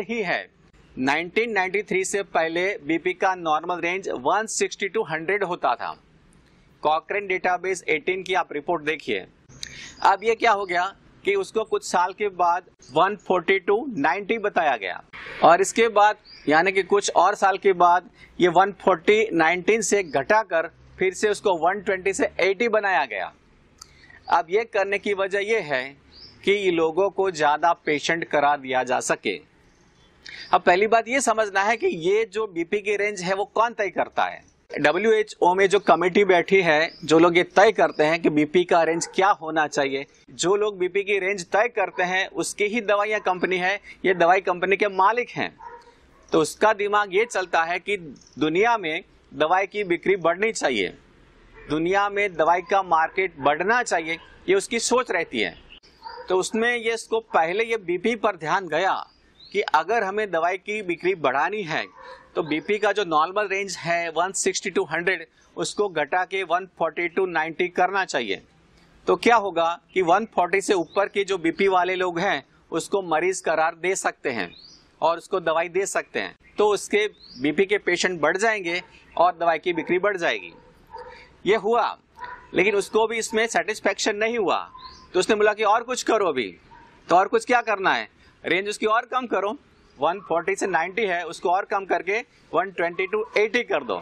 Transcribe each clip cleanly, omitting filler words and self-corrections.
ही है। 1993 से पहले बीपी का नॉर्मल रेंज 160 टू 100 होता था। कॉकरेन डेटाबेस 18 की आप रिपोर्ट देखिए। अब ये क्या हो गया कि उसको कुछ साल के बाद 140 टू 90 बताया गया, और इसके बाद यानी कि कुछ और साल के बाद ये 140-19 से घटाकर फिर से उसको 120 से 80 बनाया गया। अब ये करने की वजह ये है कि लोगों को ज्यादा पेशेंट करा दिया जा सके। अब पहली बात ये समझना है कि ये जो बीपी की रेंज है वो कौन तय करता है। WHO में जो कमेटी बैठी है, जो लोग ये तय करते हैं कि बीपी का रेंज क्या होना चाहिए, जो लोग बीपी की रेंज तय करते हैं उसकी ही दवाइयां कंपनी है, ये दवाई कंपनी के मालिक हैं। तो उसका दिमाग ये चलता है कि दुनिया में दवाई की बिक्री बढ़नी चाहिए, दुनिया में दवाई का मार्केट बढ़ना चाहिए, ये उसकी सोच रहती है। तो उसमें ये इसको पहले ये बीपी पर ध्यान गया कि अगर हमें दवाई की बिक्री बढ़ानी है तो बीपी का जो नॉर्मल रेंज है 160 टू 100 उसको घटा के 140 टू 90 करना चाहिए। तो क्या होगा कि 140 से ऊपर के जो बीपी वाले लोग हैं उसको मरीज करार दे सकते हैं और उसको दवाई दे सकते हैं, तो उसके बीपी के पेशेंट बढ़ जाएंगे और दवाई की बिक्री बढ़ जाएगी। ये हुआ, लेकिन उसको भी इसमें सेटिस्फेक्शन नहीं हुआ, तो उसने बोला कि और कुछ करो अभी। तो और कुछ क्या करना है, रेंज उसकी और कम करो, 140 से 90 है उसको और कम करके 120 टू 80 कर दो,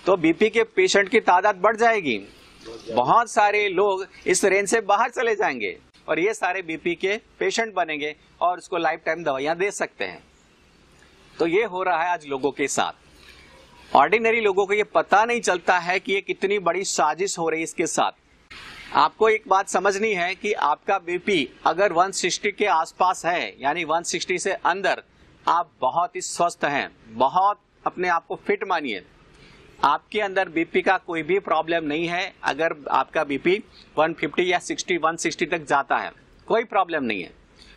तो बीपी के पेशेंट की तादाद बढ़ जाएगी। बहुत सारे लोग इस रेंज से बाहर चले जाएंगे और ये सारे बीपी के पेशेंट बनेंगे और उसको लाइफ टाइम दवाइयां दे सकते हैं। तो ये हो रहा है आज लोगों के साथ। ऑर्डिनरी लोगों को ये पता नहीं चलता है कि ये कितनी बड़ी साजिश हो रही है इसके साथ। आपको एक बात समझनी है कि आपका बीपी अगर 160 के आसपास है, यानी 160 से अंदर, आप बहुत ही स्वस्थ हैं, बहुत अपने आप को फिट मानिए। आपके अंदर बीपी का कोई भी प्रॉब्लम नहीं है। अगर आपका बीपी 150 या 60, 160 तक जाता है कोई प्रॉब्लम नहीं है।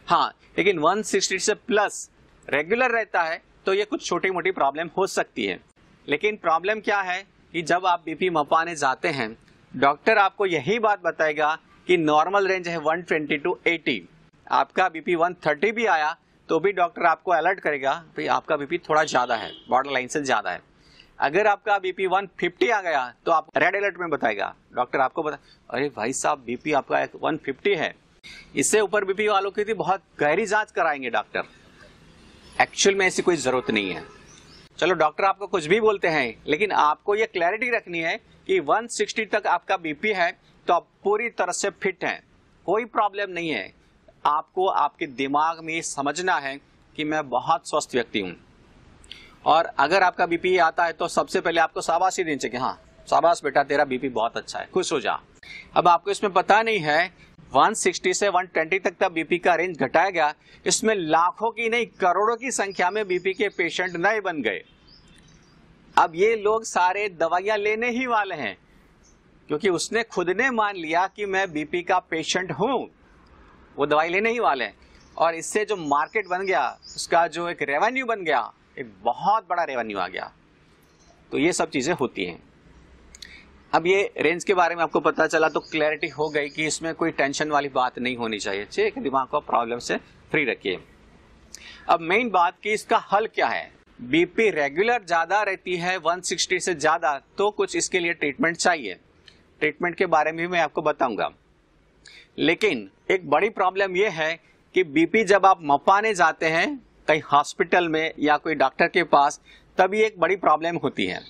हाँ, लेकिन 160 से प्लस रेगुलर रहता है तो ये कुछ छोटी मोटी प्रॉब्लम हो सकती है। लेकिन प्रॉब्लम क्या है कि जब आप बीपी मपाने जाते हैं, डॉक्टर आपको यही बात बताएगा कि नॉर्मल रेंज है 120 टू 80। आपका बीपी 130 भी आया तो भी डॉक्टर आपको अलर्ट करेगा भाई आपका बीपी थोड़ा ज्यादा है, बॉर्डर लाइन से ज्यादा है। अगर आपका बीपी 150 आ गया तो आप रेड अलर्ट में बताएगा, डॉक्टर आपको बता, अरे भाई साहब बीपी आपका 150 है। इससे ऊपर बीपी वालों की बहुत गहरी जांच कराएंगे डॉक्टर। एक्चुअल में ऐसी कोई जरूरत नहीं है। चलो डॉक्टर आपको कुछ भी बोलते हैं, लेकिन आपको ये क्लैरिटी रखनी है कि 160 तक आपका बीपी है तो आप पूरी तरह से फिट हैं, कोई प्रॉब्लम नहीं है। आपको आपके दिमाग में समझना है कि मैं बहुत स्वस्थ व्यक्ति हूं, और अगर आपका बीपी आता है तो सबसे पहले आपको शाबाशी देनी चाहिए, हाँ शाबाश बेटा तेरा बीपी बहुत अच्छा है, खुश हो जा। अब आपको इसमें पता नहीं है 160 से 120 तक का बीपी का रेंज घटाया गया, इसमें लाखों की नहीं करोड़ों की संख्या में बीपी के पेशेंट नए बन गए। अब ये लोग सारे दवाइयां लेने ही वाले हैं, क्योंकि उसने खुद ने मान लिया कि मैं बीपी का पेशेंट हूं, वो दवाई लेने ही वाले हैं। और इससे जो मार्केट बन गया, उसका जो एक रेवेन्यू बन गया, एक बहुत बड़ा रेवेन्यू आ गया। तो ये सब चीजें होती हैं। अब ये रेंज के बारे में आपको पता चला तो क्लैरिटी हो गई कि इसमें कोई टेंशन वाली बात नहीं होनी चाहिए। ठीक, दिमाग को प्रॉब्लम से फ्री रखिए। अब मेन बात कि इसका हल क्या है। बीपी रेगुलर ज्यादा रहती है 160 से ज्यादा, तो कुछ इसके लिए ट्रीटमेंट चाहिए। ट्रीटमेंट के बारे में भी मैं आपको बताऊंगा। लेकिन एक बड़ी प्रॉब्लम यह है कि बीपी जब आप मपाने जाते हैं कहीं हॉस्पिटल में या कोई डॉक्टर के पास, तभी एक बड़ी प्रॉब्लम होती है।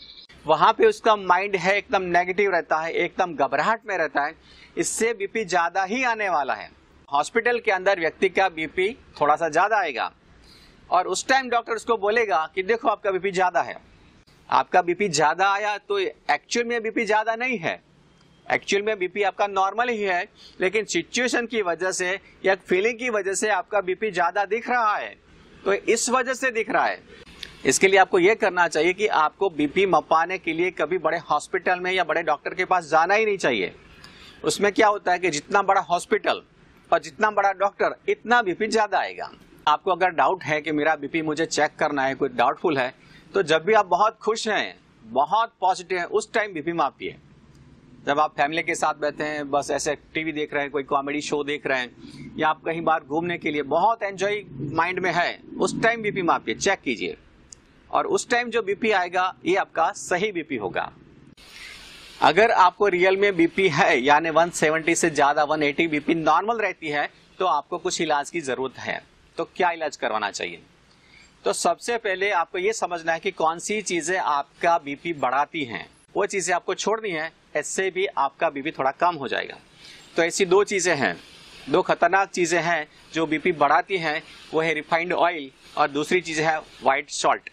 वहां पे उसका माइंड है एकदम नेगेटिव रहता है, एकदम घबराहट में रहता है, इससे बीपी ज्यादा ही आने वाला है। हॉस्पिटल के अंदर व्यक्ति का बीपी थोड़ा सा ज्यादा आएगा और उस टाइम डॉक्टर उसको बोलेगा कि देखो आपका बीपी ज्यादा है। आपका बीपी ज्यादा आया तो एक्चुअल में बीपी ज्यादा नहीं है, एक्चुअल में बीपी आपका नॉर्मल ही है, लेकिन सिचुएशन की वजह से या फीलिंग की वजह से आपका बीपी ज्यादा दिख रहा है, तो इस वजह से दिख रहा है। इसके लिए आपको यह करना चाहिए कि आपको बीपी मपाने के लिए कभी बड़े हॉस्पिटल में या बड़े डॉक्टर के पास जाना ही नहीं चाहिए। उसमें क्या होता है कि जितना बड़ा हॉस्पिटल और जितना बड़ा डॉक्टर, इतना बीपी ज्यादा आएगा। आपको अगर डाउट है कि मेरा बीपी मुझे चेक करना है, कोई डाउटफुल है, तो जब भी आप बहुत खुश हैं, बहुत पॉजिटिव हैं, उस टाइम बीपी मापिए। जब आप फैमिली के साथ बैठे हैं, बस ऐसे टीवी देख रहे हैं, कोई कॉमेडी शो देख रहे हैं, या आप कहीं बाहर घूमने के लिए बहुत एंजॉय माइंड में है, उस टाइम बीपी मापिए, चेक कीजिए, और उस टाइम जो बीपी आएगा ये आपका सही बीपी होगा। अगर आपको रियल में बीपी है, यानी 170 से ज्यादा 180 बीपी नॉर्मल रहती है, तो आपको कुछ इलाज की जरूरत है। तो क्या इलाज करवाना चाहिए? तो सबसे पहले आपको ये समझना है कि कौन सी चीजें आपका बीपी बढ़ाती हैं, वो चीजें आपको छोड़नी है, इससे भी आपका बीपी थोड़ा कम हो जाएगा। तो ऐसी दो चीजें हैं, दो खतरनाक चीजें हैं जो बीपी बढ़ाती हैं, वो है रिफाइंड ऑयल और दूसरी चीज है व्हाइट सॉल्ट।